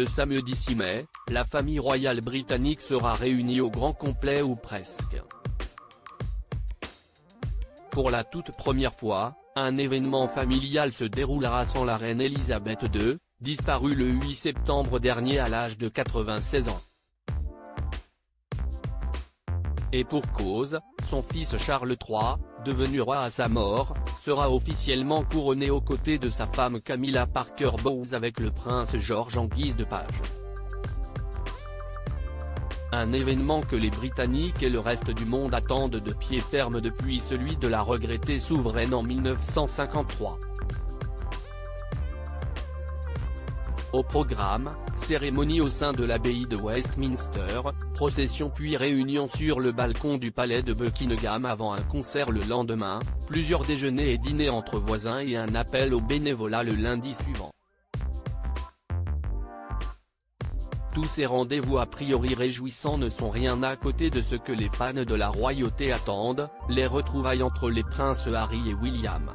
Le samedi 6 mai, la famille royale britannique sera réunie au grand complet ou presque. Pour la toute première fois, un événement familial se déroulera sans la reine Elisabeth II, disparue le 8 septembre dernier à l'âge de 96 ans. Et pour cause, son fils Charles III, devenu roi à sa mort, sera officiellement couronné aux côtés de sa femme Camilla Parker Bowles avec le prince George en guise de page. Un événement que les Britanniques et le reste du monde attendent de pied ferme depuis celui de la regrettée souveraine en 1953. Au programme, cérémonie au sein de l'abbaye de Westminster, procession puis réunion sur le balcon du palais de Buckingham avant un concert le lendemain, plusieurs déjeuners et dîners entre voisins et un appel au bénévolat le lundi suivant. Tous ces rendez-vous a priori réjouissants ne sont rien à côté de ce que les fans de la royauté attendent, les retrouvailles entre les princes Harry et William.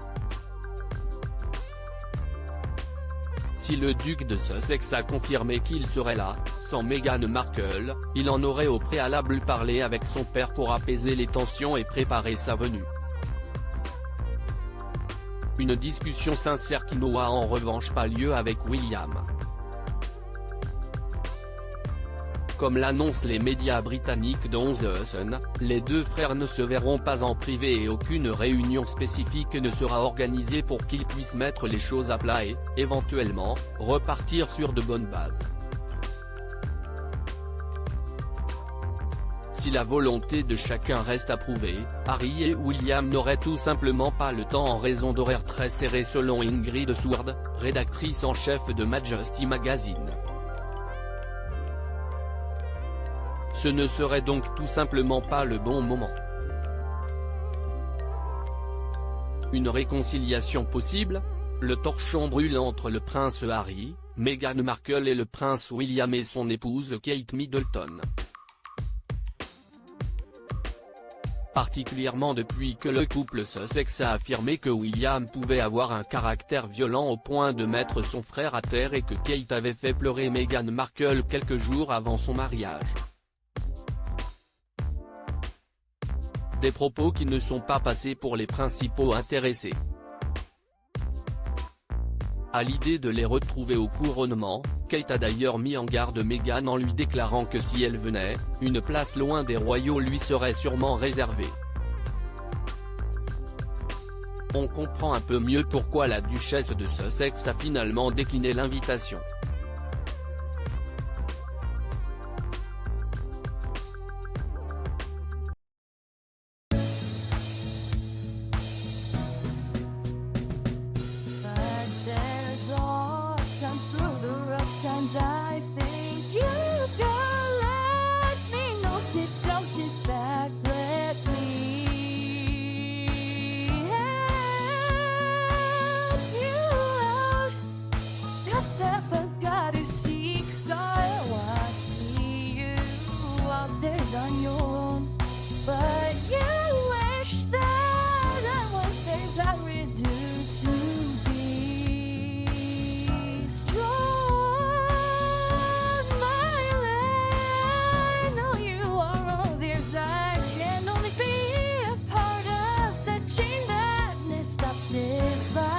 Si le duc de Sussex a confirmé qu'il serait là, sans Meghan Markle, il en aurait au préalable parlé avec son père pour apaiser les tensions et préparer sa venue. Une discussion sincère qui n'aura en revanche pas lieu avec William. Comme l'annoncent les médias britanniques dont The Sun, les deux frères ne se verront pas en privé et aucune réunion spécifique ne sera organisée pour qu'ils puissent mettre les choses à plat et, éventuellement, repartir sur de bonnes bases. Si la volonté de chacun reste approuvée, Harry et William n'auraient tout simplement pas le temps en raison d'horaires très serrés selon Ingrid Sword, rédactrice en chef de Majesty Magazine. Ce ne serait donc tout simplement pas le bon moment. Une réconciliation possible ? Le torchon brûle entre le prince Harry, Meghan Markle et le prince William et son épouse Kate Middleton. Particulièrement depuis que le couple Sussex a affirmé que William pouvait avoir un caractère violent au point de mettre son frère à terre et que Kate avait fait pleurer Meghan Markle quelques jours avant son mariage. Des propos qui ne sont pas passés pour les principaux intéressés. À l'idée de les retrouver au couronnement, Kate a d'ailleurs mis en garde Meghan en lui déclarant que si elle venait, une place loin des royaux lui serait sûrement réservée. On comprend un peu mieux pourquoi la duchesse de Sussex a finalement décliné l'invitation. I think you can let me know. Sit down, sit back, let me help you out. A step I gotta seek, so I see you out there's on your own. But you wish that I was theirs, I would do to be strong. I can only be a part of the chain that stops if I